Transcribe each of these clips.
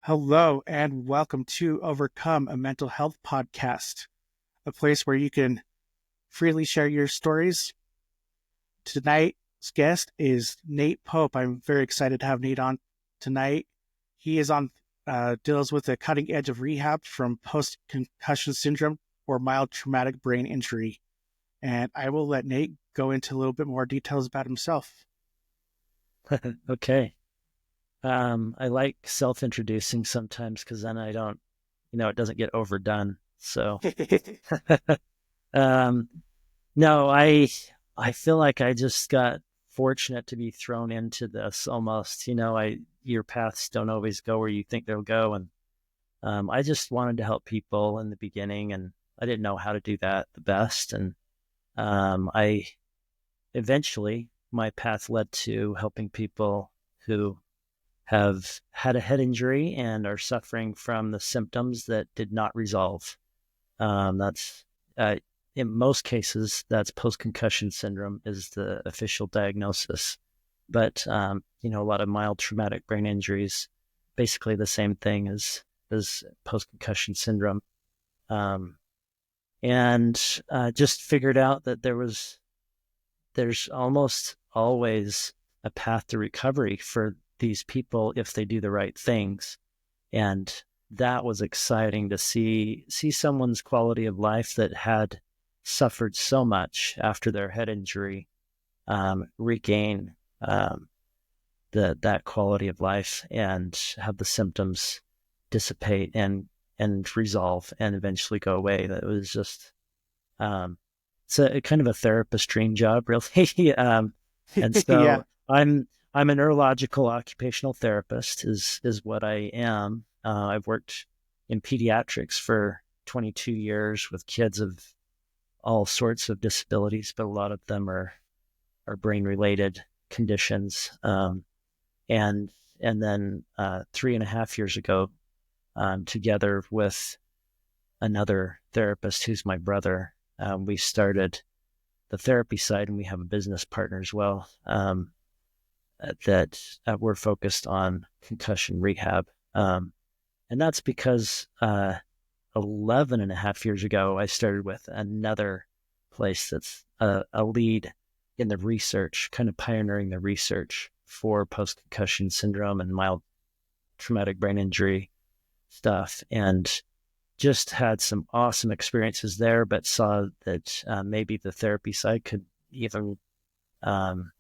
Hello, and welcome to Overcome, a mental health podcast, a place where you can freely share your stories. Tonight's guest is Nate Pope. I'm very excited to have Nate on tonight. He is on deals with the cutting edge of rehab from post-concussion syndrome or mild traumatic brain injury. And I will let Nate go into a little bit more details about himself. Okay. I like self-introducing sometimes because then I don't, it doesn't get overdone. So, um, no, I feel like I just got fortunate to be thrown into this almost. Your paths don't always go where you think they'll go, and I just wanted to help people in the beginning, and I didn't know how to do that the best, and I eventually my path led to helping people who have had a head injury and are suffering from the symptoms that did not resolve. That's in most cases, that's post-concussion syndrome is the official diagnosis. But a lot of mild traumatic brain injuries, basically the same thing as post-concussion syndrome. Um, and just figured out that there's almost always a path to recovery for these people if they do the right things. And that was exciting to see someone's quality of life that had suffered so much after their head injury regain that quality of life and have the symptoms dissipate and resolve and eventually go away. That was just it's a kind of a therapist dream job, really. And Yeah. so I'm a neurological occupational therapist is what I am. I've worked in pediatrics for 22 years with kids of all sorts of disabilities, but a lot of them are brain related conditions. And then 3.5 years ago, together with another therapist who's my brother, we started the therapy side, and we have a business partner as well that we're focused on concussion rehab. And that's because 11 and a half years ago, I started with another place that's a lead in the research, kind of pioneering the research for post-concussion syndrome and mild traumatic brain injury stuff. And just had some awesome experiences there, but saw that maybe the therapy side could even um,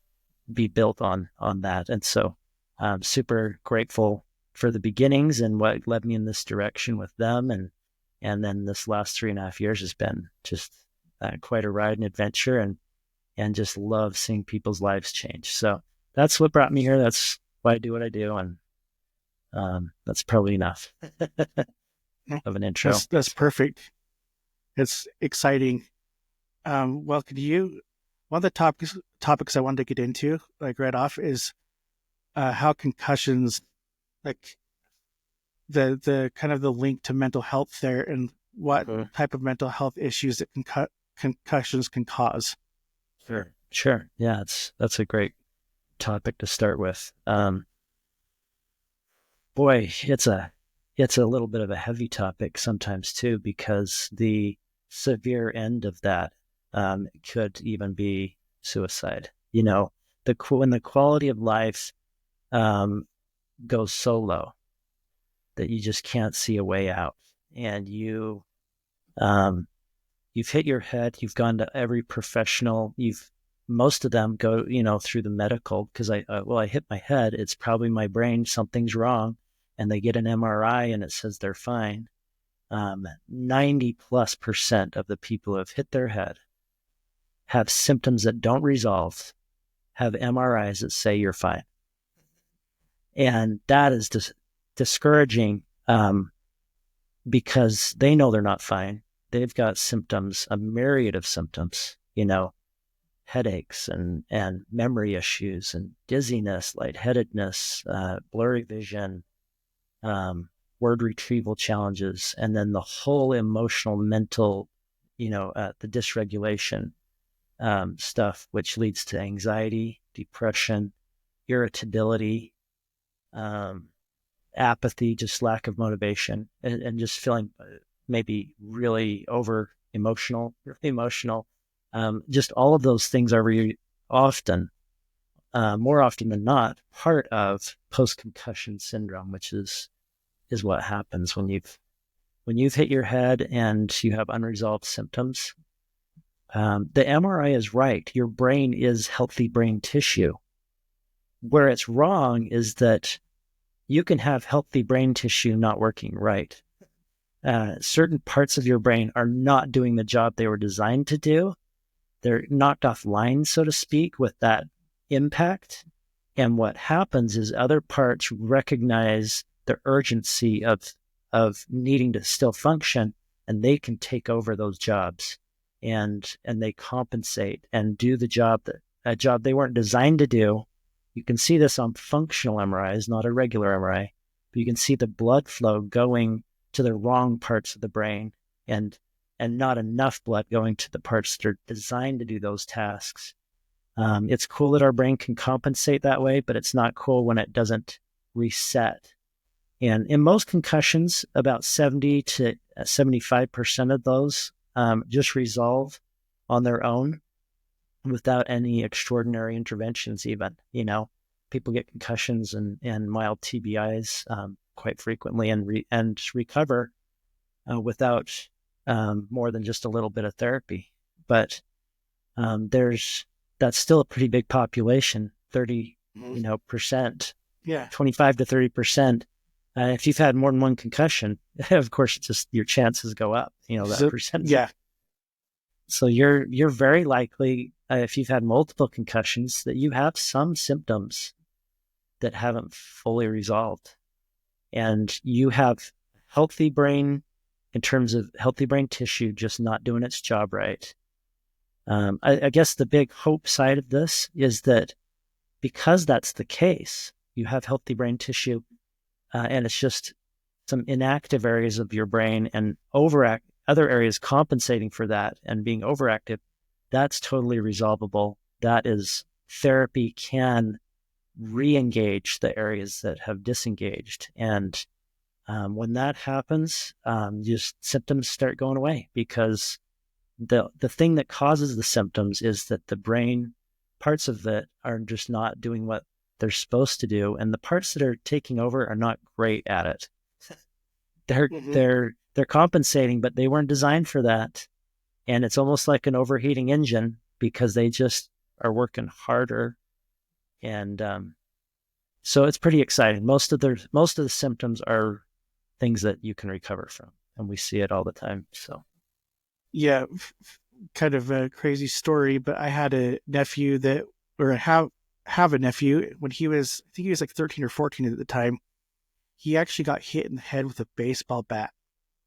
be built on that. And so I'm super grateful for the beginnings and what led me in this direction with them. And then this last 3.5 years has been just quite a ride and adventure, and just love seeing people's lives change. So that's what brought me here. That's why I do what I do. And that's probably enough of an intro. That's perfect. It's exciting. Well, could you? One of the topics I wanted to get into, like right off, is how concussions, like the kind of the link to mental health there, and what Mhm. type of mental health issues that concussions can cause. Sure. Yeah, that's a great topic to start with. Boy, it's a little bit of a heavy topic sometimes too, because the severe end of that could even be suicide. When the quality of life um, goes so low that you just can't see a way out, and um, you've hit your head, you've gone to every professional, most of them go, through the medical because I hit my head. It's probably my brain. Something's wrong. And they get an MRI and it says they're fine. 90+% of the people who have hit their head have symptoms that don't resolve, have MRIs that say you're fine. And that is discouraging because they know they're not fine. They've got symptoms, a myriad of symptoms, headaches and memory issues and dizziness, lightheadedness, blurry vision, word retrieval challenges, and then the whole emotional, mental, the dysregulation stuff, which leads to anxiety, depression, irritability, um, apathy, just lack of motivation, and just feeling maybe really emotional. Just all of those things are really often, more often than not, part of post-concussion syndrome, which is what happens when you've hit your head and you have unresolved symptoms. The MRI is right. Your brain is healthy brain tissue. Where it's wrong is that you can have healthy brain tissue not working right. Certain parts of your brain are not doing the job they were designed to do. They're knocked off line, so to speak, with that impact. And what happens is other parts recognize the urgency of needing to still function, and they can take over those jobs, and they compensate and do the job a job they weren't designed to do. You can see this on functional MRIs, not a regular MRI, but you can see the blood flow going to the wrong parts of the brain, and not enough blood going to the parts that are designed to do those tasks. It's cool that our brain can compensate that way, but it's not cool when it doesn't reset. And in most concussions, about 70 to 75% of those just resolve on their own without any extraordinary interventions even. People get concussions and mild TBIs quite frequently and recover without more than just a little bit of therapy. But that's still a pretty big population, 30 percent, 25 to 30%. If you've had more than one concussion, of course, just your chances go up, that percentage. Yeah. So you're very likely, if you've had multiple concussions, that you have some symptoms that haven't fully resolved. And you have healthy brain, in terms of healthy brain tissue, just not doing its job right. I guess the big hope side of this is that because that's the case, you have healthy brain tissue, and it's just some inactive areas of your brain and other areas compensating for that and being overactive. That's totally resolvable. That is, therapy can re-engage the areas that have disengaged. And when that happens, just symptoms start going away, because the thing that causes the symptoms is that the brain parts of it are just not doing what they're supposed to do, and the parts that are taking over are not great at it. They're compensating, but they weren't designed for that. And it's almost like an overheating engine, because they just are working harder. And so it's pretty exciting. Most of the symptoms are things that you can recover from, and we see it all the time. So yeah, kind of a crazy story, but I had a nephew I have a nephew. When I think he was like 13 or 14 at the time, he actually got hit in the head with a baseball bat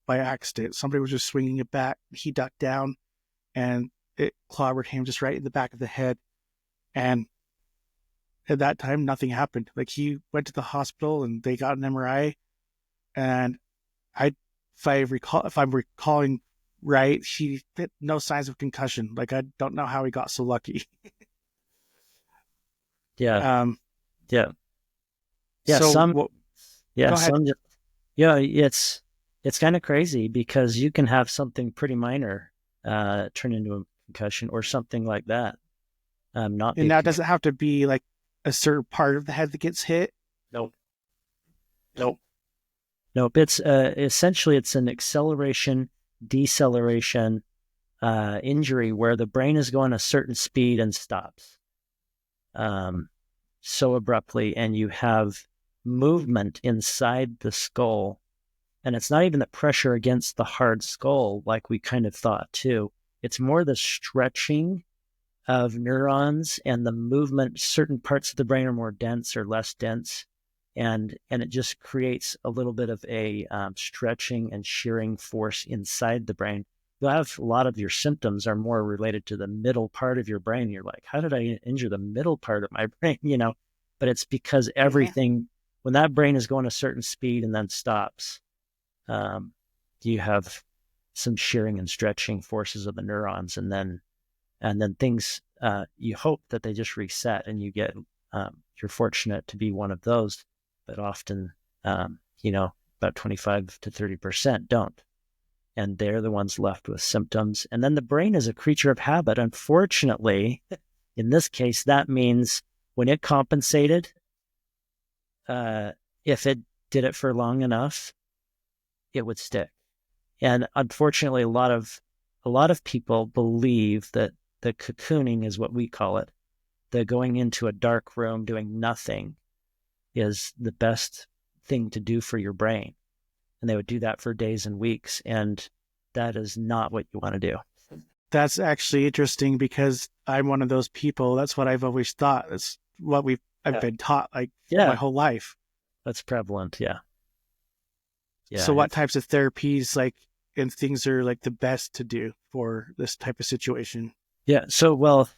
by accident. Somebody was just swinging it back. He ducked down, and it clobbered him just right in the back of the head. And at that time, nothing happened. Like, he went to the hospital and they got an MRI. And if I'm recalling right, he had no signs of concussion. Like, I don't know how he got so lucky. yeah, yeah, So go ahead. It's kind of crazy, because you can have something pretty minor turn into a concussion, or something like that. Not And now, does it have to be like a certain part of the head that gets hit? Nope. It's essentially, it's an acceleration, deceleration injury where the brain is going a certain speed and stops so abruptly, and you have movement inside the skull. And it's not even the pressure against the hard skull like we kind of thought too. It's more the stretching of neurons and the movement. Certain parts of the brain are more dense or less dense. And it just creates a little bit of a stretching and shearing force inside the brain. You'll have a lot of your symptoms are more related to the middle part of your brain. You're like, how did I injure the middle part of my brain? But it's because everything, when that brain is going a certain speed and then stops, you have some shearing and stretching forces of the neurons, and then things, you hope that they just reset, and you get, you're fortunate to be one of those, but often About 25 to 30% don't. And they're the ones left with symptoms. And then the brain is a creature of habit. Unfortunately, in this case, that means when it compensated, if it did it for long enough, it would stick. And unfortunately, a lot of people believe that the cocooning is what we call it. The going into a dark room doing nothing is the best thing to do for your brain. And they would do that for days and weeks. And that is not what you want to do. That's actually interesting because I'm one of those people. That's what I've always thought. It's what I've been taught my whole life. That's prevalent. Yeah. So what types of therapies and things are the best to do for this type of situation? Yeah. So, well,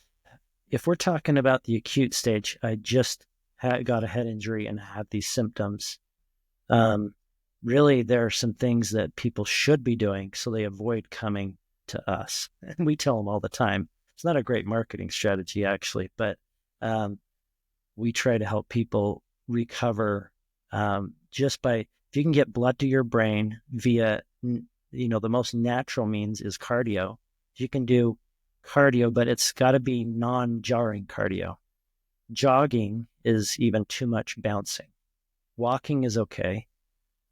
if we're talking about the acute stage, I just got a head injury and have these symptoms. Really, there are some things that people should be doing so they avoid coming to us. And we tell them all the time. It's not a great marketing strategy, actually, but we try to help people recover just by, if you can get blood to your brain via, the most natural means is cardio. You can do cardio, but it's got to be non-jarring cardio. Jogging is even too much bouncing. Walking is okay,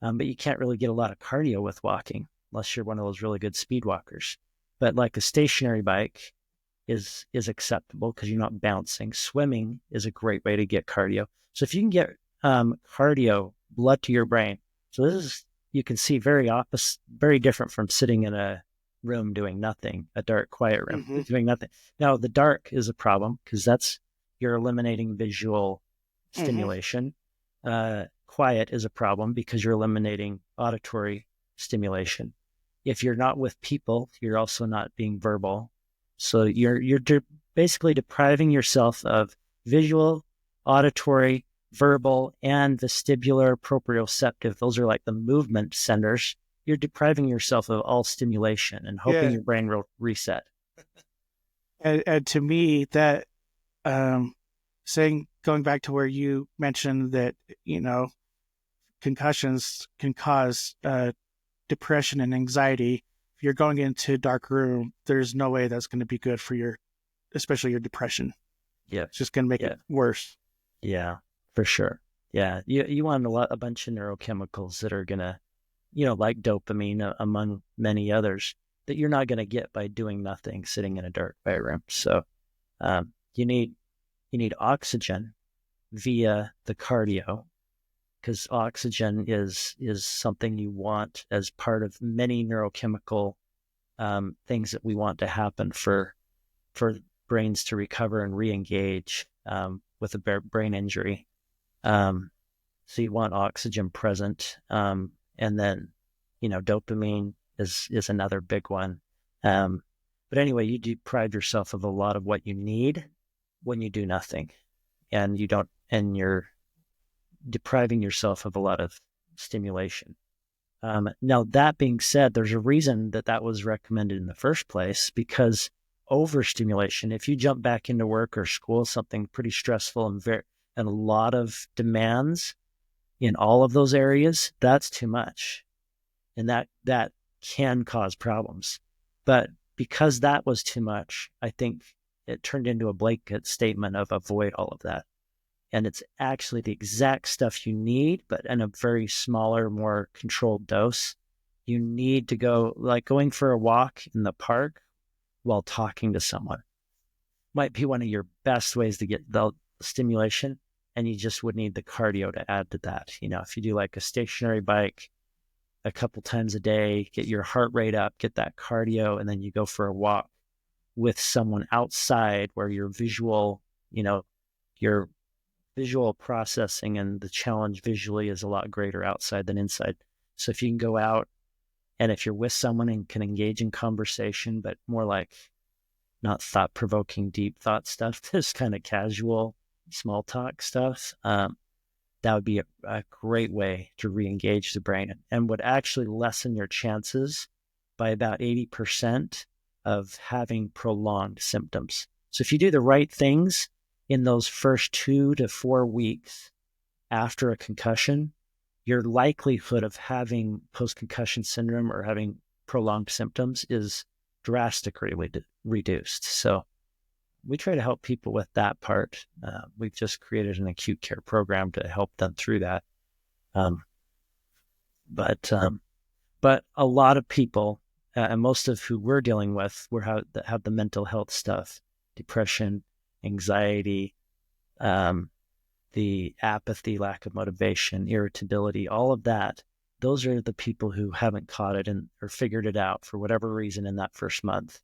but you can't really get a lot of cardio with walking unless you're one of those really good speed walkers. But like a stationary bike is acceptable because you're not bouncing. Swimming is a great way to get cardio. So if you can get cardio, blood to your brain. So this is, you can see, very different from sitting in a room doing nothing, a dark, quiet room doing nothing. Now, the dark is a problem because you're eliminating visual stimulation. Quiet is a problem because you're eliminating auditory stimulation. If you're not with people, you're also not being verbal. So you're basically depriving yourself of visual, auditory, verbal, and vestibular proprioceptive. Those are like the movement centers. You're depriving yourself of all stimulation and hoping your brain will reset. And to me, that going back to where you mentioned that, concussions can cause depression and anxiety. If you're going into a dark room, there's no way that's going to be good for especially your depression. Yeah. It's just going to make it worse. Yeah, for sure. Yeah. You want a bunch of neurochemicals that are going to, like dopamine, among many others, that you're not going to get by doing nothing, sitting in a dark quiet room. So you need oxygen via the cardio, because oxygen is something you want as part of many neurochemical things that we want to happen for brains to recover and re-engage with a brain injury. So you want oxygen present. And then, dopamine is another big one. But anyway, you deprive yourself of a lot of what you need when you do nothing, and you're depriving yourself of a lot of stimulation. Now, that being said, there's a reason that was recommended in the first place, because overstimulation, if you jump back into work or school, something pretty stressful and a lot of demands in all of those areas, that's too much. And that can cause problems. But because that was too much, I think it turned into a blanket statement of avoid all of that. And it's actually the exact stuff you need, but in a very smaller, more controlled dose. You need to going for a walk in the park while talking to someone might be one of your best ways to get the stimulation. And you just would need the cardio to add to that. If you do like a stationary bike a couple times a day, get your heart rate up, get that cardio, and then you go for a walk with someone outside where your visual processing and the challenge visually is a lot greater outside than inside. So if you can go out, and if you're with someone and can engage in conversation, but more like not thought-provoking, deep thought stuff, just kind of casual, small talk stuff, that would be a great way to re-engage the brain and would actually lessen your chances by about 80% of having prolonged symptoms. So if you do the right things, in those first 2 to 4 weeks after a concussion, your likelihood of having post-concussion syndrome or having prolonged symptoms is drastically reduced. So we try to help people with that part. We've just created an acute care program to help them through that. Um, but a lot of people, and most of who we're dealing with, have the mental health stuff, depression, anxiety, the apathy, lack of motivation, irritability, all of that. Those are the people who haven't caught it or figured it out for whatever reason in that first month.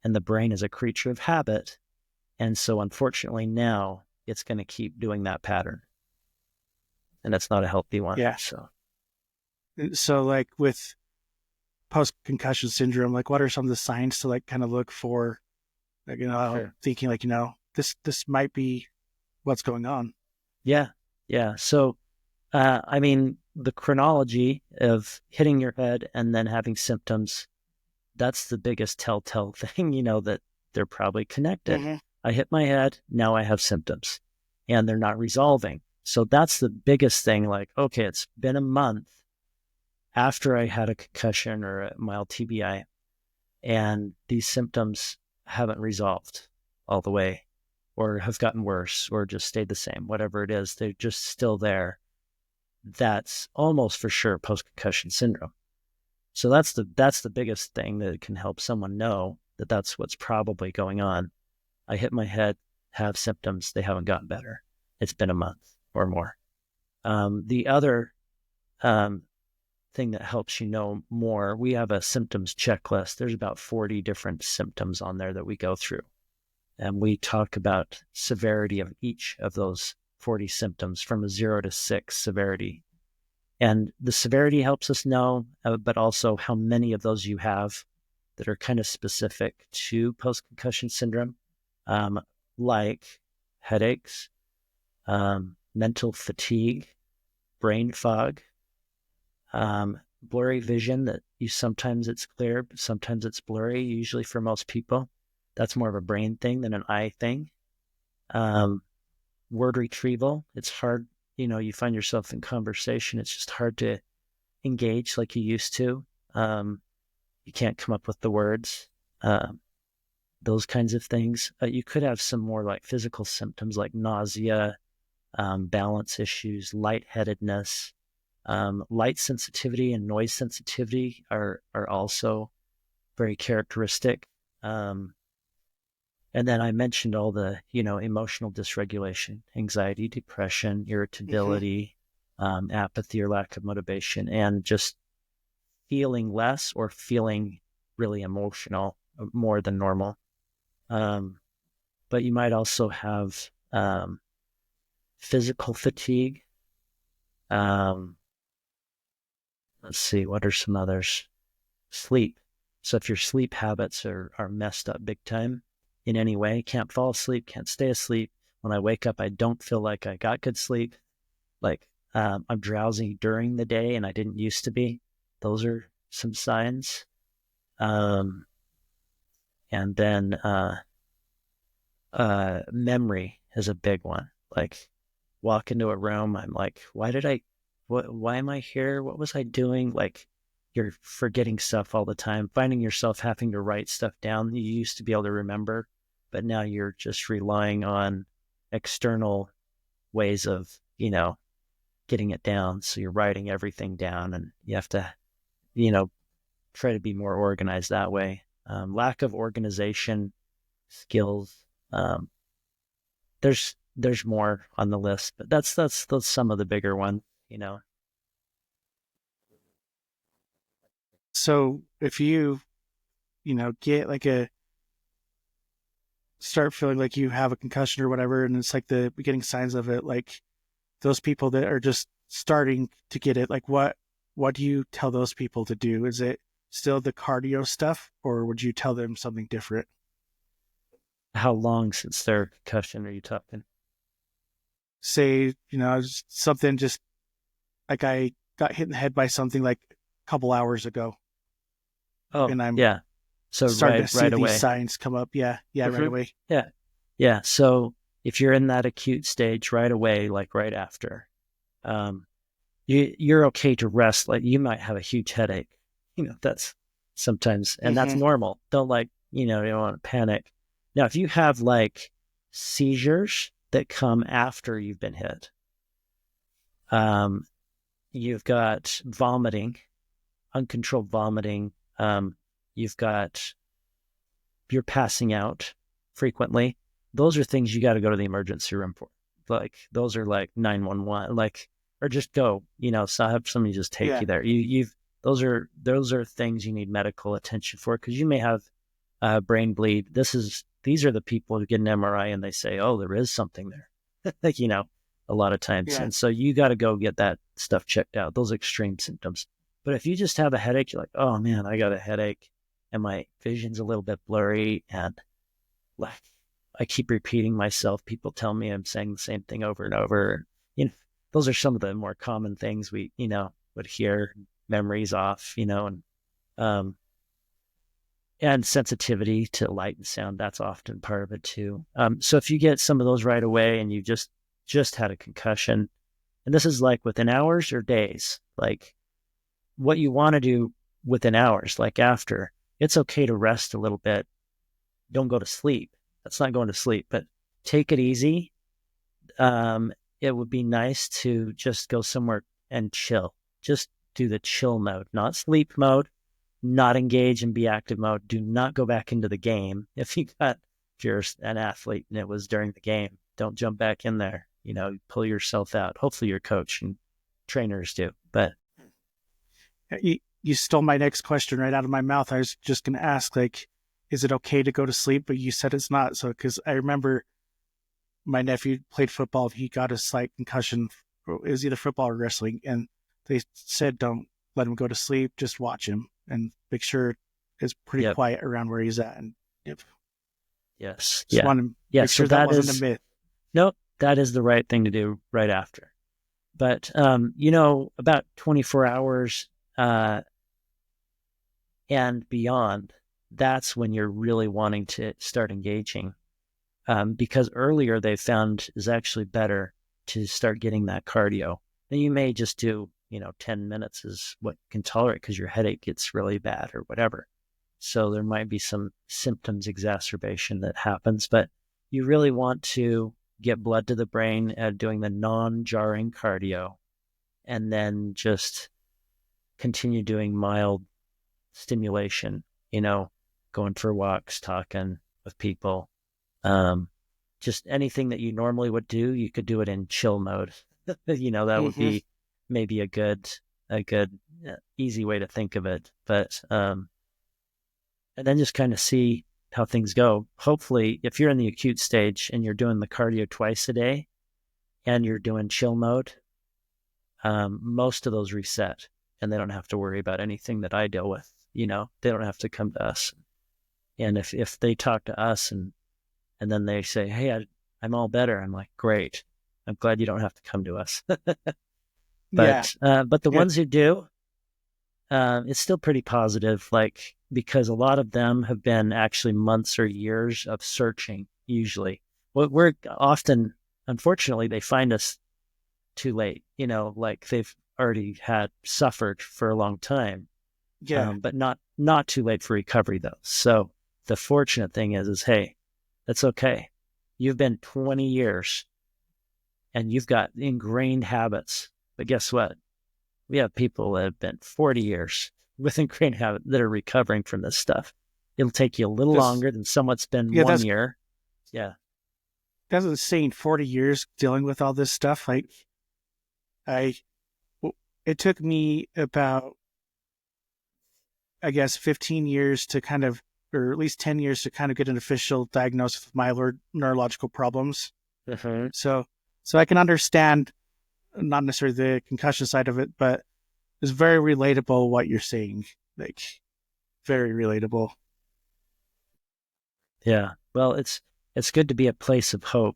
And the brain is a creature of habit. And so unfortunately now it's going to keep doing that pattern. And that's not a healthy one. Yeah. So like with post-concussion syndrome, like what are some of the signs to like kind of look for, like, Sure. thinking like, this might be what's going on? Yeah. So, I mean, the chronology of hitting your head and then having symptoms, that's the biggest telltale thing, that they're probably connected. Mm-hmm. I hit my head, now I have symptoms, and they're not resolving. So that's the biggest thing. Like, okay, it's been a month after I had a concussion or a mild TBI, and these symptoms haven't resolved all the way, or have gotten worse, or just stayed the same, whatever it is, they're just still there. That's almost for sure post-concussion syndrome. So that's the biggest thing that can help someone know that that's what's probably going on. I hit my head, have symptoms, they haven't gotten better. It's been a month or more. The other thing that helps you know more, we have a symptoms checklist. There's about 40 different symptoms on there that we go through. And we talk about severity of each of those 40 symptoms from a 0 to 6 severity. And the severity helps us know, but also how many of those you have that are kind of specific to post-concussion syndrome, like headaches, mental fatigue, brain fog, blurry vision that sometimes it's clear, but sometimes it's blurry, usually for most people. That's more of a brain thing than an eye thing. Word retrieval, it's hard. You find yourself in conversation, it's just hard to engage like you used to. You can't come up with the words, those kinds of things. You could have some more like physical symptoms like nausea, balance issues, lightheadedness, light sensitivity and noise sensitivity are also very characteristic. And then I mentioned all the, emotional dysregulation, anxiety, depression, irritability, apathy or lack of motivation, and just feeling less or feeling really emotional more than normal. But you might also have physical fatigue. Let's see, what are some others? Sleep. So if your sleep habits are messed up big time in any way, can't fall asleep, can't stay asleep. When I wake up, I don't feel like I got good sleep. Like I'm drowsy during the day and I didn't used to be. Those are some signs. And then memory is a big one. Like walk into a room, I'm like, why am I here? What was I doing? Like you're forgetting stuff all the time, finding yourself having to write stuff down you used to be able to remember, but now you're just relying on external ways of, getting it down. So you're writing everything down and you have to, try to be more organized that way. Lack of organization skills. There's more on the list, but that's some of the bigger ones. So if you, get like start feeling like you have a concussion or whatever, and it's like the beginning signs of it, like those people that are just starting to get it, like what do you tell those people to do? Is it still the cardio stuff, or would you tell them something different? How long since their concussion are you talking? Say, something just like I got hit in the head by something like a couple hours ago, Oh, and I'm yeah. So starting to see right these away. signs come up. Yeah, right Mm-hmm. away. Yeah. So if you're in that acute stage right away, like right after, um, you're okay to rest. Like you might have a huge headache, that's sometimes, and that's Mm-hmm. normal. Don't you don't want to panic. Now, if you have like seizures that come after you've been hit, um, you've got vomiting, uncontrolled vomiting. You've got you're passing out frequently. Those are things you got to go to the emergency room for. Like those are like 911, like, or just go, so have somebody just take Yeah. you there. You've those are things you need medical attention for because you may have brain bleed. These are the people who get an MRI and they say, oh, there is something there, like, a lot of times. Yeah. And so you got to go get that stuff checked out, those extreme symptoms. But if you just have a headache, you're like, oh man, I got a headache and my vision's a little bit blurry and like I keep repeating myself. People tell me I'm saying the same thing over and over. Those are some of the more common things we, would hear. Memories off, um, and sensitivity to light and sound. That's often part of it too. So if you get some of those right away and you just had a concussion, and this is like within hours or days, like what you want to do within hours, like after, it's okay to rest a little bit. Don't go to sleep. That's not going to sleep, but take it easy. It would be nice to just go somewhere and chill. Just do the chill mode, not sleep mode, not engage and be active mode. Do not go back into the game. If you're an athlete and it was during the game, don't jump back in there. Pull yourself out. Hopefully your coach and trainers do, but You stole my next question right out of my mouth. I was just going to ask, like, is it okay to go to sleep? But you said it's not. So, because I remember my nephew played football. He got a slight concussion. It was either football or wrestling. And they said, don't let him go to sleep. Just watch him and make sure it's pretty yep, quiet around where he's at. And yep, yes, just yeah, want to yeah. make So sure that wasn't a myth. no, that is the right thing to do right after. But about 24 hours and beyond, that's when you're really wanting to start engaging. Because earlier they found is actually better to start getting that cardio. And you may just do, 10 minutes is what you can tolerate because your headache gets really bad or whatever. So there might be some symptoms exacerbation that happens, but you really want to get blood to the brain at doing the non-jarring cardio and then just continue doing mild stimulation, going for walks, talking with people. Just anything that you normally would do, you could do it in chill mode. That would Mm-hmm. be maybe a good, easy way to think of it. But, and then just kind of see how things go. Hopefully, if you're in the acute stage and you're doing the cardio twice a day and you're doing chill mode, most of those reset and they don't have to worry about anything that I deal with. They don't have to come to us. And if they talk to us and then they say, hey, I'm all better. I'm like, great. I'm glad you don't have to come to us. Yeah. But the Yeah. ones who do, it's still pretty positive, like, because a lot of them have been actually months or years of searching, usually. We're often, unfortunately, they find us too late, like they've already had suffered for a long time, Yeah. but not too late for recovery, though. So the fortunate thing is, hey, that's okay. You've been 20 years and you've got ingrained habits. But guess what? We have people that have been 40 years with ingrained habits that are recovering from this stuff. It'll take you a little That's, longer than someone's been yeah, 1 year. Yeah. that's insane. 40 years dealing with all this stuff. Like, I, it took me about, I guess, 15 years to kind of, or at least 10 years to kind of get an official diagnosis of my neurological problems. Mm-hmm. So, so I can understand not necessarily the concussion side of it, but it's very relatable what you're saying. Like, very relatable. Yeah. Well, it's good to be a place of hope,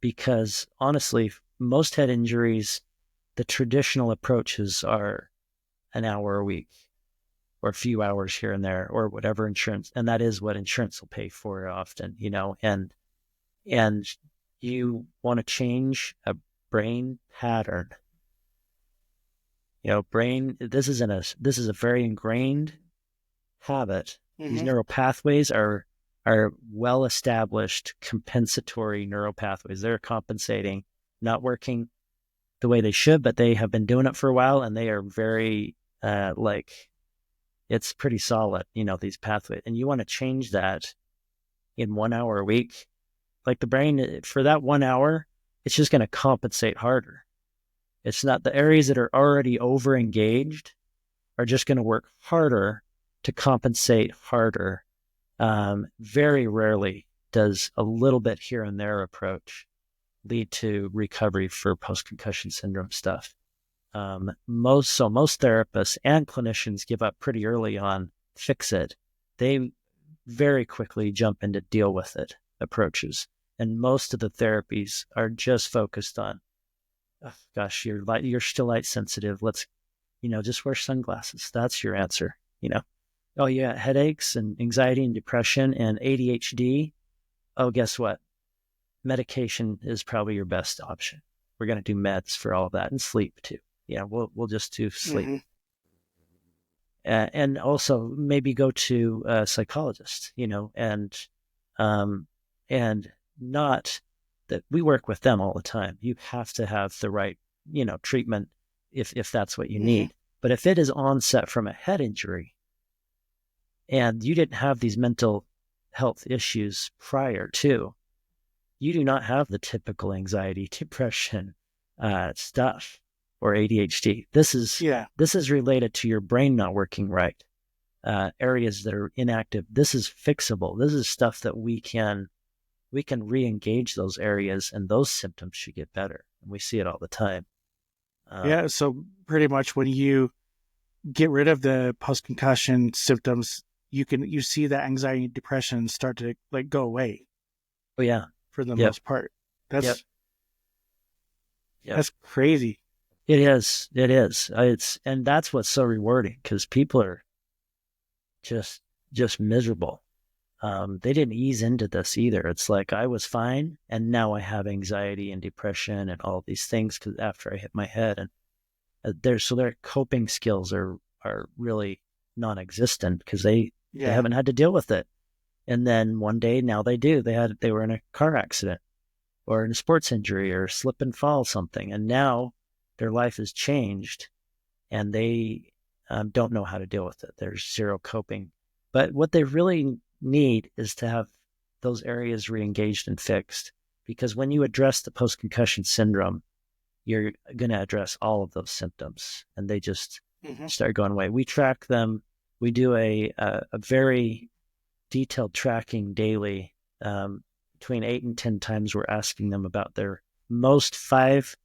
because honestly, most head injuries, the traditional approaches are an hour a week or a few hours here and there or whatever insurance, and that is what insurance will pay for often, and you want to change a brain pattern Brain, this is a very ingrained habit. These Mm-hmm. neural pathways are well established compensatory neural pathways. They're compensating, not working the way they should, but they have been doing it for a while, and they are very it's pretty solid, these pathways. And you want to change that in 1 hour a week. Like the brain, for that 1 hour, it's just going to compensate harder. It's not the areas that are already over engaged are just going to work harder to compensate harder. Very rarely does a little bit here and there approach lead to recovery for post-concussion syndrome stuff. Most therapists and clinicians give up pretty early on fix it. They very quickly jump into deal with it approaches. And most of the therapies are just focused on, oh, gosh, you're still light sensitive. Let's, just wear sunglasses. That's your answer. Oh, yeah, headaches and anxiety and depression and ADHD. Oh, guess what? Medication is probably your best option. We're going to do meds for all of that, and sleep too. Yeah, we'll just do sleep. Mm-hmm. And also maybe go to a psychologist, and not that we work with them all the time. You have to have the right, treatment if that's what you Mm-hmm. need. But if it is onset from a head injury and you didn't have these mental health issues prior to, you do not have the typical anxiety, depression stuff or ADHD. This is related to your brain not working right, areas that are inactive. This is fixable. This is stuff that we can re-engage those areas, and those symptoms should get better. And we see it all the time. Yeah. So pretty much when you get rid of the post-concussion symptoms, you see that anxiety and depression start to go away. Oh yeah. For the Yep. most part. Yep. That's crazy. It is. And that's what's so rewarding, because people are just miserable. They didn't ease into this either. It's like I was fine, and now I have anxiety and depression and all these things because after I hit my head, and their coping skills are really non-existent because they haven't had to deal with it. And then one day now they do. They were in a car accident or in a sports injury or slip and fall something, and now their life has changed, and they don't know how to deal with it. There's zero coping. But what they really need is to have those areas re-engaged and fixed, because when you address the post-concussion syndrome, you're going to address all of those symptoms, and they just start going away. We track them. We do a very detailed tracking daily. Between 8 and 10 times we're asking them about their 5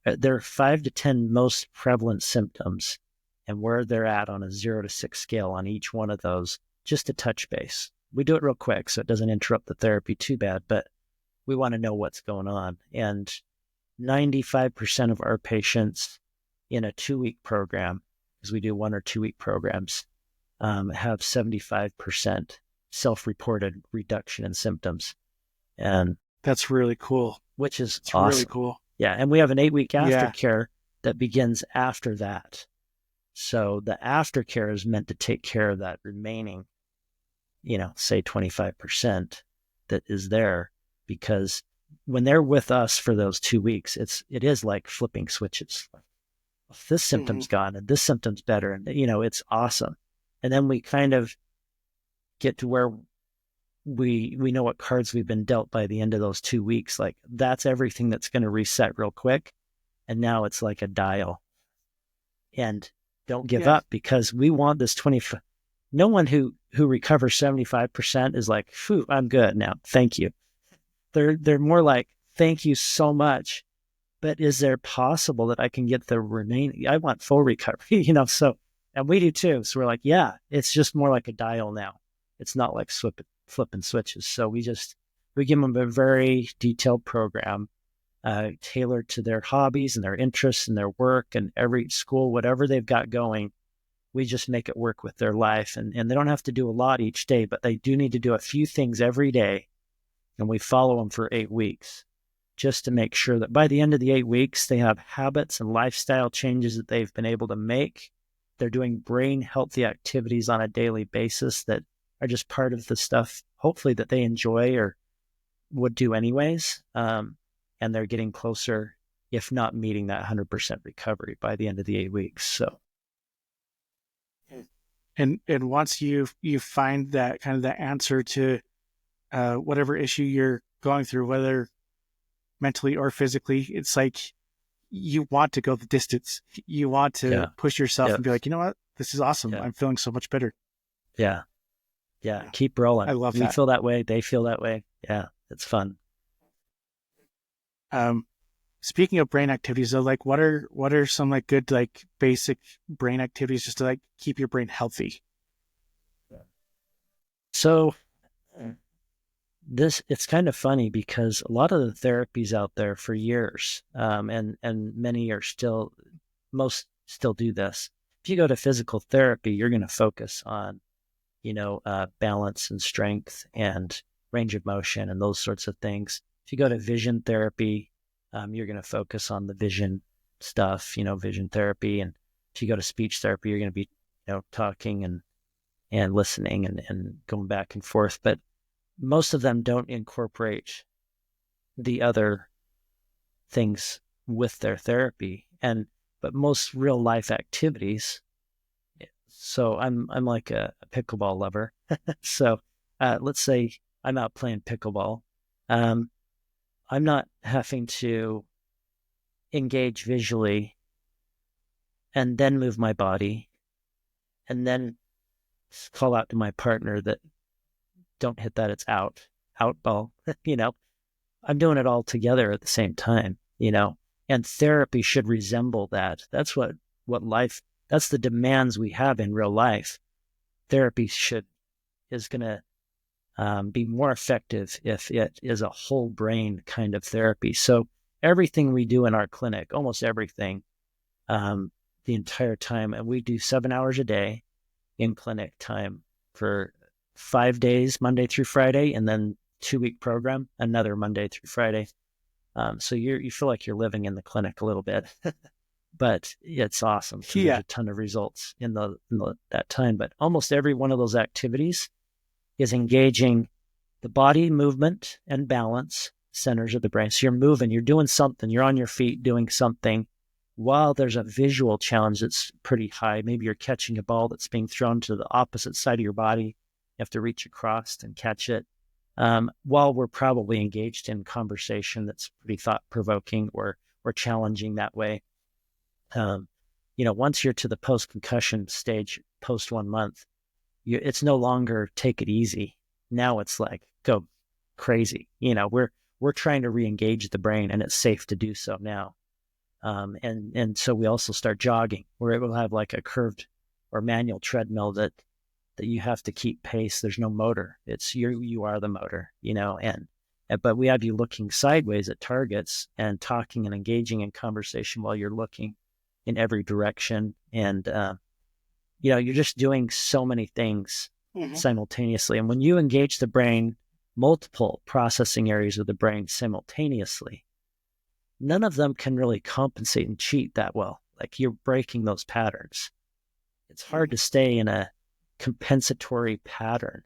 to 10 most prevalent symptoms and where they're at on a 0 to 6 scale on each one of those, just to touch base. We do it real quick so it doesn't interrupt the therapy too bad, but we want to know what's going on. And 95% of our patients in a 2-week program, because we do 1 or 2 week programs, have 75% self-reported reduction in symptoms. And that's really cool. Which is awesome. Really cool. Yeah. And we have an 8-week aftercare that begins after that. So the aftercare is meant to take care of that remaining, say 25% that is there, because when they're with us for those 2 weeks, it is like flipping switches. If this symptom's gone and this symptom's better, and it's awesome. And then we kind of get to where we know what cards we've been dealt by the end of those 2 weeks. Like, that's everything that's going to reset real quick. And now it's like a dial. And don't give up, because we want this 25. No one who recovers 75% is like, phew, I'm good now. Thank you. They're more like, thank you so much. But is there possible that I can get the remaining? I want full recovery, so, and we do too. So we're like, yeah, it's just more like a dial now. It's not like flipping switches. So we give them a very detailed program, tailored to their hobbies and their interests and their work and every school, whatever they've got going. We just make it work with their life. And they don't have to do a lot each day, but they do need to do a few things every day. And we follow them for 8 weeks. just to make sure that by the end of the 8 weeks, they have habits and lifestyle changes that they've been able to make. They're doing brain healthy activities on a daily basis that are just part of the stuff, hopefully, that they enjoy or would do anyways. And they're getting closer, if not meeting that 100% recovery by the end of the 8 weeks. So, and once you find that kind of the answer to whatever issue you're going through, whether mentally or physically, it's like you want to go the distance. You want to push yourself and be like, you know what, this is awesome. I'm feeling so much better. Yeah. Keep rolling. I love that. We feel that way. They feel that way. Yeah. It's fun. Speaking of brain activities, though, like what are some like good, like basic brain activities just to like keep your brain healthy? So it's kind of funny because a lot of the therapies out there for years, and many are still, most still do this. If you go to physical therapy, you're going to focus on, balance and strength and range of motion and those sorts of things. If you go to vision therapy, you're going to focus on the vision stuff, vision therapy. And if you go to speech therapy, you're going to be, talking and listening and going back and forth. But most of them don't incorporate the other things with their therapy. But most real life activities. So I'm like a pickleball lover. So let's say I'm out playing pickleball. I'm not having to engage visually and then move my body and then call out to my partner that don't hit that, it's out ball. I'm doing it all together at the same time, and therapy should resemble that. That's what life, that's the demands we have in real life. Therapy is going to be more effective if it is a whole brain kind of therapy. So everything we do in our clinic, almost everything, the entire time, and we do 7 hours a day in clinic time for 5 days, Monday through Friday, and then 2-week program, another Monday through Friday. So you feel like you're living in the clinic a little bit, but it's awesome. There's a ton of results in that time. But almost every one of those activities is engaging the body movement and balance centers of the brain. So you're moving, you're doing something, you're on your feet doing something while there's a visual challenge that's pretty high. Maybe you're catching a ball that's being thrown to the opposite side of your body. You have to reach across and catch it. While we're probably engaged in conversation that's pretty thought-provoking or challenging that way. Once you're to the post-concussion stage, post 1 month, it's no longer take it easy. Now it's like go crazy. We're trying to re-engage the brain, and it's safe to do so now. And so we also start jogging. We're able to have like a curved or manual treadmill that you have to keep pace. There's no motor. It's you are the motor, but we have you looking sideways at targets and talking and engaging in conversation while you're looking in every direction. And, you're just doing so many things simultaneously. And when you engage the brain, multiple processing areas of the brain simultaneously, none of them can really compensate and cheat that well. Like you're breaking those patterns. It's hard to stay in a compensatory pattern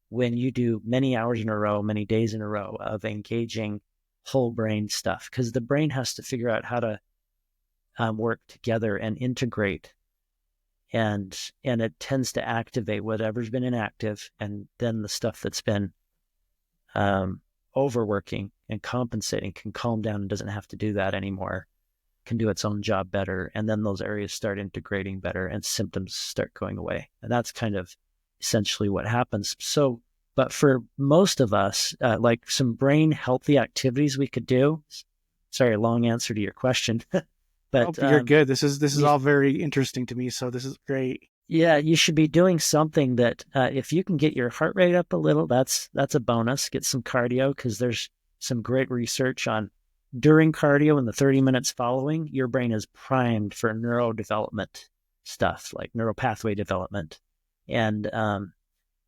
when you do many hours in a row, many days in a row of engaging whole brain stuff, because the brain has to figure out how to work together and integrate, and it tends to activate whatever's been inactive, and then the stuff that's been overworking and compensating can calm down and doesn't have to do that anymore, can do its own job better, and then those areas start integrating better and symptoms start going away. And that's kind of essentially what happens. So, but for most of us, like some brain healthy activities we could do. Sorry, long answer to your question. But you're good. This is all very interesting to me. So this is great. Yeah, you should be doing something that if you can get your heart rate up a little, that's a bonus. Get some cardio, because there's some great research on during cardio and the 30 minutes following, your brain is primed for neurodevelopment stuff, like neural pathway development. And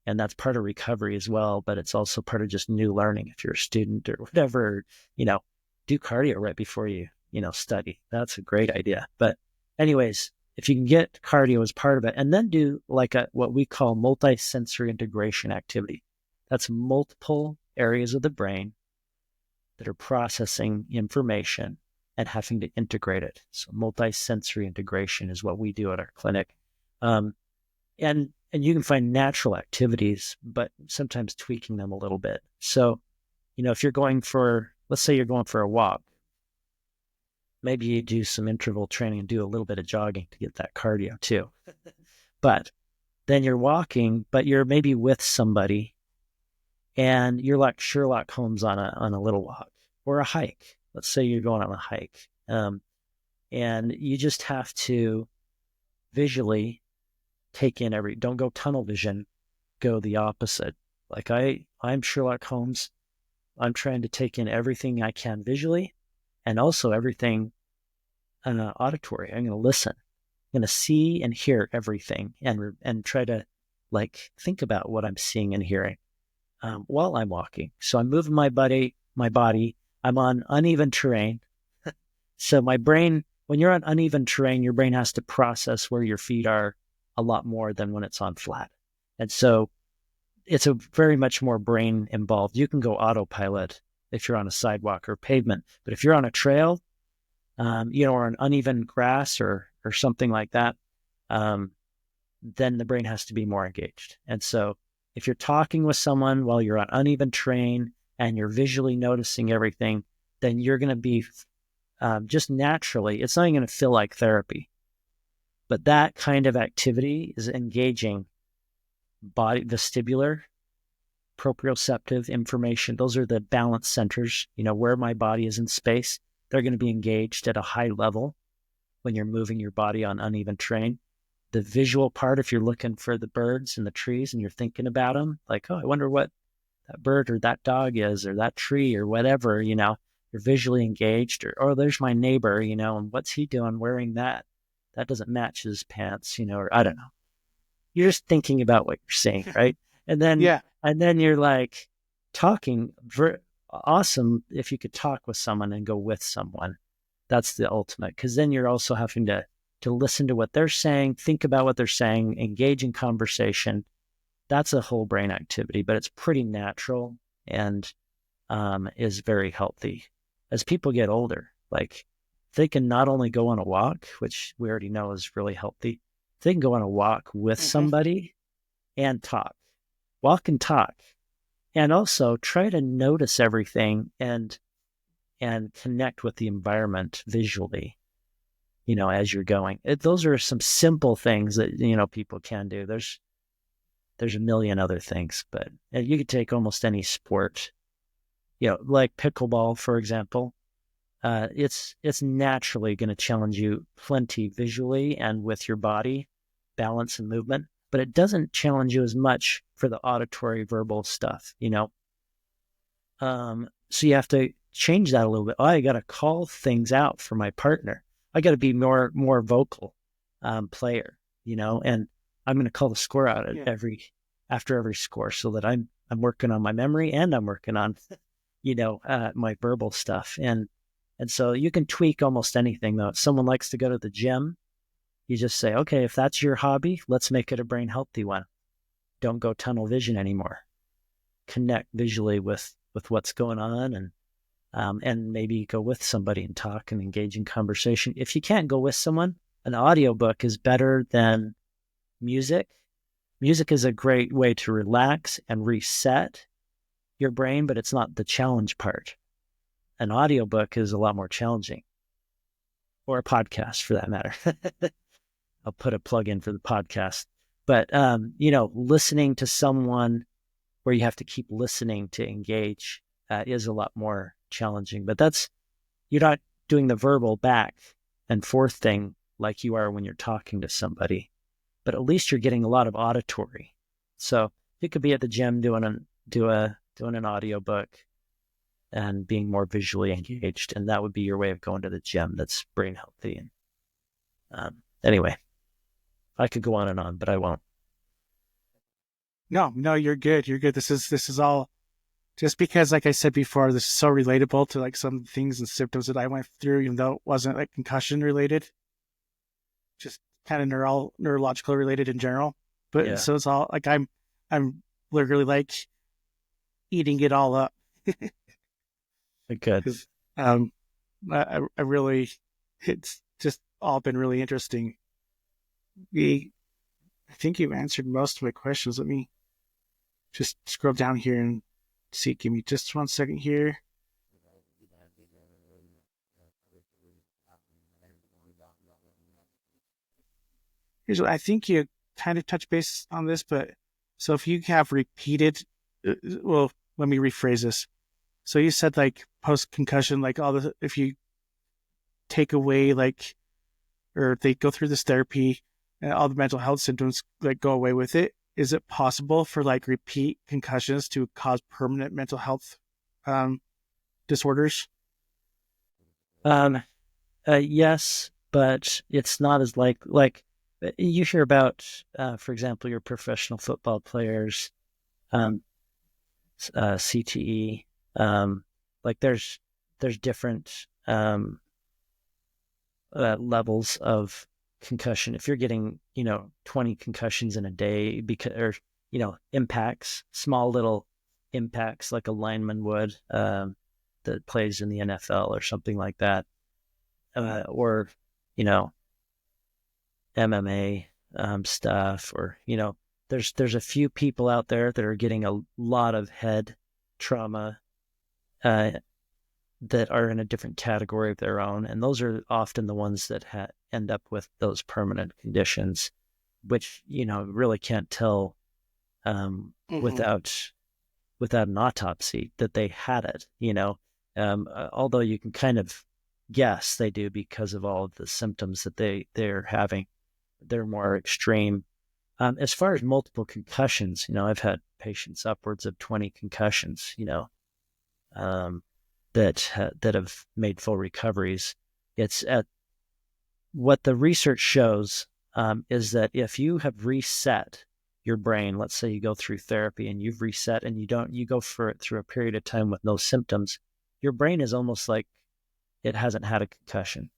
that's part of recovery as well, but it's also part of just new learning if you're a student or whatever, do cardio right before you study. That's a great idea. But anyways, if you can get cardio as part of it, and then do like what we call multi-sensory integration activity. That's multiple areas of the brain that are processing information and having to integrate it. So multi-sensory integration is what we do at our clinic. And you can find natural activities, but sometimes tweaking them a little bit. So, if you're let's say you're going for a walk, maybe you do some interval training and do a little bit of jogging to get that cardio too. But then you're walking, but you're maybe with somebody and you're like Sherlock Holmes on a little walk or a hike. Let's say you're going on a hike. And you just have to visually take in don't go tunnel vision, go the opposite. Like I'm Sherlock Holmes. I'm trying to take in everything I can visually and also everything auditory. I'm going to listen. I'm going to see and hear everything and try to think about what I'm seeing and hearing while I'm walking. So I'm moving my body. I'm on uneven terrain. So my brain, when you're on uneven terrain, your brain has to process where your feet are a lot more than when it's on flat. And so it's a very much more brain involved. You can go autopilot if you're on a sidewalk or pavement, but if you're on a trail, or on uneven grass or something like that, then the brain has to be more engaged. And so if you're talking with someone while you're on uneven terrain and you're visually noticing everything, then you're going to be just naturally, it's not even going to feel like therapy. But that kind of activity is engaging body, vestibular, proprioceptive information. Those are the balance centers, where my body is in space. They're going to be engaged at a high level when you're moving your body on uneven terrain. The visual part, if you're looking for the birds and the trees and you're thinking about them, like, oh, I wonder what that bird or that dog is or that tree or whatever, you're visually engaged. Or, oh, there's my neighbor, and what's he doing wearing that? That doesn't match his pants, or I don't know. You're just thinking about what you're saying, right? And then, Yeah. And then you're like talking. Awesome if you could talk with someone and go with someone. That's the ultimate, because then you're also having to listen to what they're saying, think about what they're saying, engage in conversation. That's a whole brain activity, but it's pretty natural and is very healthy. As people get older, they can not only go on a walk, which we already know is really healthy, they can go on a walk with somebody and talk. Walk and talk. And also try to notice everything and connect with the environment visually, as you're going. Those are some simple things that, people can do. There's a million other things, but you could take almost any sport, like pickleball, for example. It's naturally going to challenge you plenty visually and with your body, balance and movement, but it doesn't challenge you as much for the auditory verbal stuff, So you have to change that a little bit. Oh, I got to call things out for my partner. I got to be more vocal player, and I'm going to call the score out after every score so that I'm working on my memory and I'm working on, my verbal stuff. And so you can tweak almost anything though. If someone likes to go to the gym, you just say, okay, if that's your hobby, let's make it a brain healthy one. Don't go tunnel vision anymore. Connect visually with what's going on and maybe go with somebody and talk and engage in conversation. If you can't go with someone, an audiobook is better than music. Music is a great way to relax and reset your brain, but it's not the challenge part. An audiobook is a lot more challenging, or a podcast for that matter. I'll put a plug in for the podcast. But, listening to someone where you have to keep listening to engage is a lot more challenging. But you're not doing the verbal back and forth thing like you are when you're talking to somebody, but at least you're getting a lot of auditory. So you could be at the gym doing an audiobook and being more visually engaged, and that would be your way of going to the gym. That's brain healthy. And anyway, I could go on and on, but I won't. No, you're good. You're good. This is all just because, like I said before, this is so relatable to like some things and symptoms that I went through, even though it wasn't like concussion related, just kind of neurological related in general. But Yeah. so it's all like I'm literally like eating it all up Good. because I really, it's just all been really interesting. I think you've answered most of my questions. Let me just scroll down here and see. Give me just 1 second here. Here's what I think you kind of touched base on this, but so if you have repeated, well, let me rephrase this. So you said like post concussion, like all the, if you take away like, or they go through this therapy and all the mental health symptoms like go away with it, is it possible for like repeat concussions to cause permanent mental health um, disorders? Um, yes, but it's not as like you hear about, for example, your professional football players, um, CTE. Like there's different levels of concussion. If you're getting 20 concussions in a day because or impacts, small little impacts like a lineman would that plays in the NFL or something like that, or you know MMA stuff, or there's a few people out there that are getting a lot of head trauma uh, that are in a different category of their own, and those are often the ones that end up with those permanent conditions, which really can't tell Mm-hmm. without an autopsy that they had it. Although you can kind of guess they do because of all of the symptoms that they're having. They're more extreme. As far as multiple concussions, I've had patients upwards of 20 concussions, um, that have made full recoveries. It's at what the research shows is that if you have reset your brain, let's say you go through therapy and you've reset and you go for it through a period of time with no symptoms, your brain is almost like it hasn't had a concussion.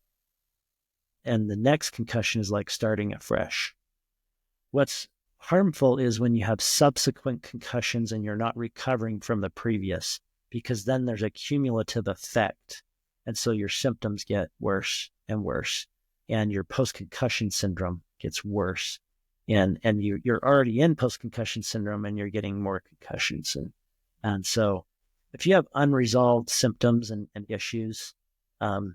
And the next concussion is like starting afresh. What's harmful is when you have subsequent concussions and you're not recovering from the previous, because then there's a cumulative effect. And so your symptoms get worse and worse, and your post-concussion syndrome gets worse. And you're already in post-concussion syndrome and you're getting more concussions. And so if you have unresolved symptoms and issues, and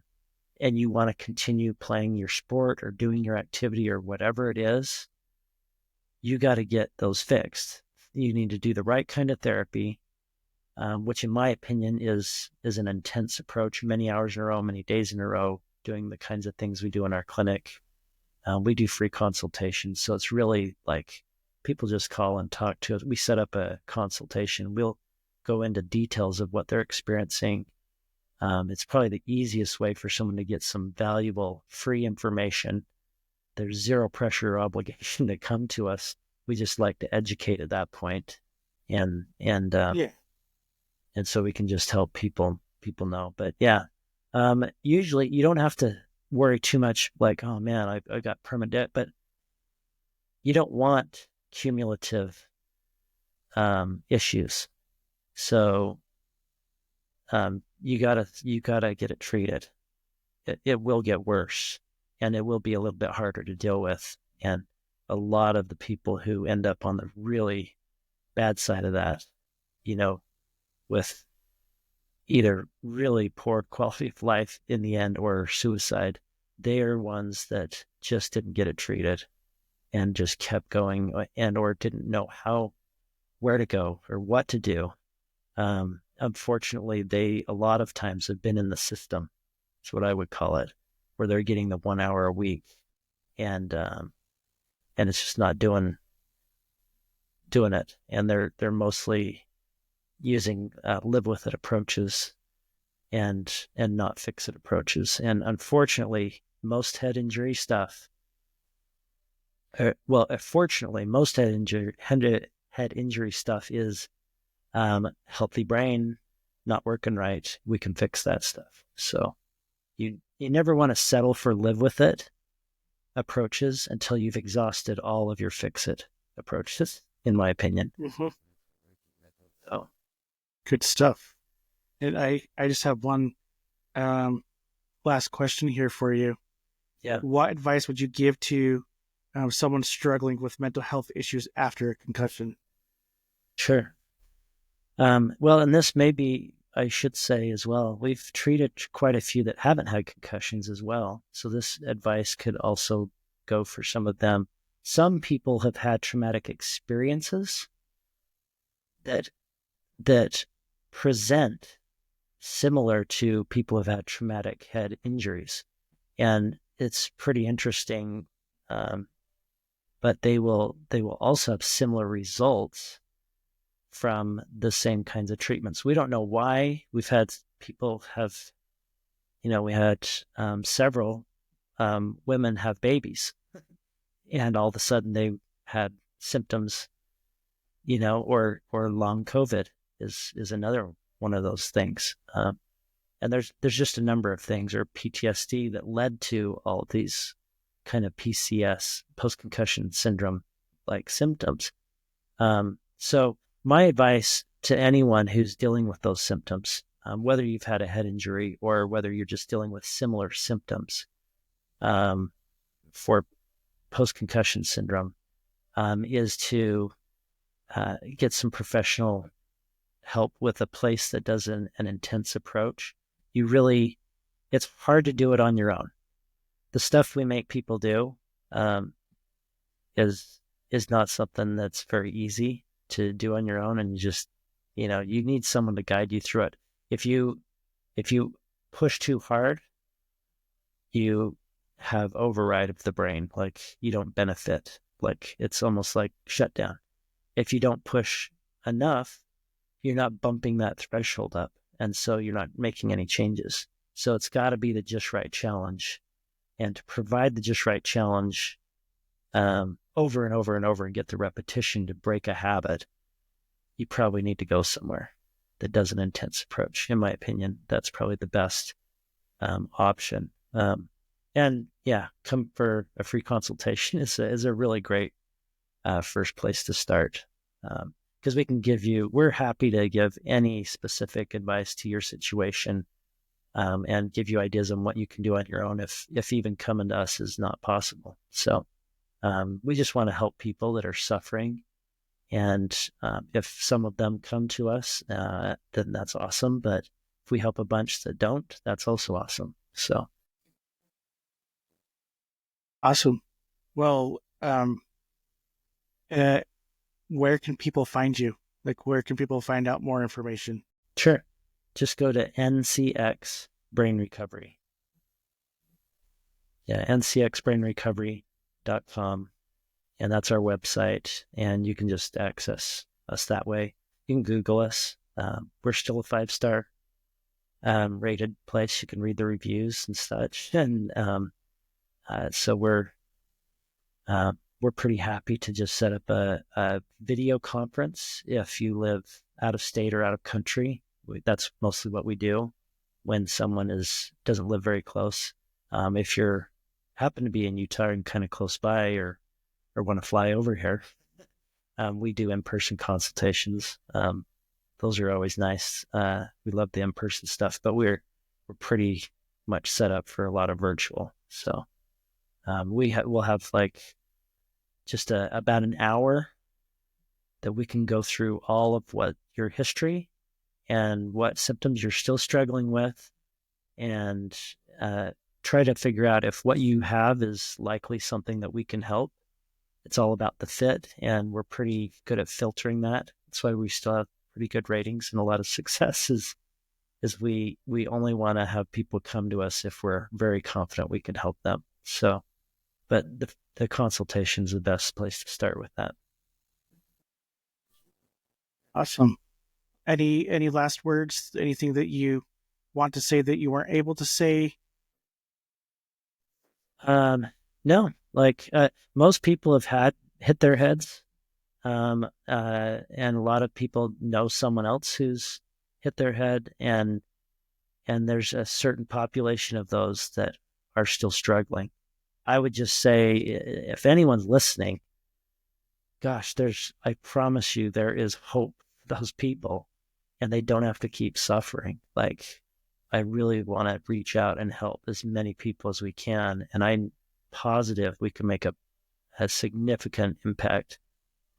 you want to continue playing your sport or doing your activity or whatever it is, you got to get those fixed. You need to do the right kind of therapy, which in my opinion is an intense approach, many hours in a row, many days in a row, doing the kinds of things we do in our clinic. We do free consultations. So it's really like people just call and talk to us. We set up a consultation. We'll go into details of what they're experiencing. It's probably the easiest way for someone to get some valuable free information. There's zero pressure or obligation to come to us. We just like to educate at that point, and Yeah. and so we can just help people know. But yeah, usually you don't have to worry too much. Like, oh man, I got permanent debt, but you don't want cumulative issues. So you gotta get it treated. It will get worse, and it will be a little bit harder to deal with. And a lot of the people who end up on the really bad side of that, with either really poor quality of life in the end or suicide, they are ones that just didn't get it treated and just kept going and or didn't know where to go or what to do. Unfortunately, they a lot of times have been in the system. That's what I would call it, where they're getting the 1 hour a week, and it's just not doing it, and they're mostly using live with it approaches and not fix it approaches. And unfortunately, most head injury stuff. Fortunately, most head injury stuff is healthy brain not working right, we can fix that stuff. So you never want to settle for live with it approaches until you've exhausted all of your fix it approaches, in my opinion. Mm-hmm. So Good stuff. And I just have one um, last question here for you. yeah, What advice would you give to someone struggling with mental health issues after a concussion? sure. Well, and this may be, I should say as well, we've treated quite a few that haven't had concussions as well. So this advice could also go for some of them. Some people have had traumatic experiences that that present similar to people who've had traumatic head injuries, and it's pretty interesting. Um, but they will also have similar results from the same kinds of treatments. We don't know why. We've had people have, we had several women have babies, and all of a sudden they had symptoms, or long COVID is another one of those things. And there's just a number of things, or PTSD, that led to all of these kind of PCS, post-concussion syndrome like symptoms. So my advice to anyone who's dealing with those symptoms, whether you've had a head injury or whether you're just dealing with similar symptoms for post-concussion syndrome, is to get some professional help with a place that does an intense approach. It's hard to do it on your own. The stuff we make people do um, is not something that's very easy to do on your own, and you need someone to guide you through it. If you push too hard, you have override of the brain, like you don't benefit, like it's almost like shutdown. If you don't push enough, you're not bumping that threshold up, and so you're not making any changes. So it's got to be the just right challenge, and to provide the just right challenge over and over and over and get the repetition to break a habit, you probably need to go somewhere that does an intense approach. In my opinion, that's probably the best option. And yeah, come for a free consultation is a really great first place to start. Because we're happy to give any specific advice to your situation, and give you ideas on what you can do on your own if even coming to us is not possible. So we just want to help people that are suffering. And if some of them come to us, then that's awesome. But if we help a bunch that don't, that's also awesome. So Awesome. Well, uh, where can people find you? Like, where can people find out more information? sure, just go to NCX Brain Recovery. Yeah, ncxbrainrecovery.com. And that's our website. And you can just access us that way. You can Google us. We're still a 5-star rated place. You can read the reviews and such. And so we're pretty happy to just set up a video conference if you live out of state or out of country. That's mostly what we do when someone doesn't live very close. If you're happen to be in Utah and kind of close by, or want to fly over here, we do in-person consultations. Those are always nice. We love the in-person stuff, but we're pretty much set up for a lot of virtual. So we'll have like just about an hour that we can go through all of what your history and what symptoms you're still struggling with, and try to figure out if what you have is likely something that we can help. It's all about the fit, and we're pretty good at filtering that. That's why we still have pretty good ratings and a lot of success is we only want to have people come to us if we're very confident we can help them. So, but the consultation is the best place to start with that. Awesome. Any last words? Anything that you want to say that you weren't able to say? No, like most people have hit their heads. And a lot of people know someone else who's hit their head, and there's a certain population of those that are still struggling. I would just say, if anyone's listening, gosh, I promise you, there is hope for those people, and they don't have to keep suffering. Like, I really want to reach out and help as many people as we can. And I'm positive we can make a significant impact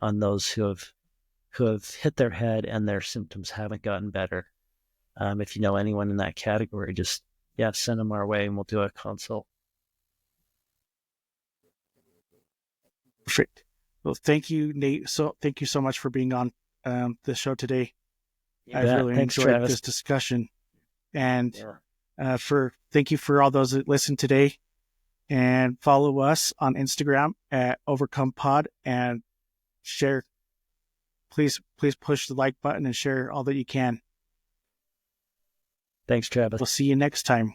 on those who have hit their head and their symptoms haven't gotten better. If you know anyone in that category, just, yeah, send them our way and we'll do a consult. Perfect. Well, thank you, Nate. So thank you so much for being on the show today. You I've bet. really Thanks, enjoyed Travis. this discussion, and Yeah. thank you for all those that listened today. And follow us on Instagram at Overcome Pod, and share. Please push the like button and share all that you can. Thanks, Travis. We'll see you next time.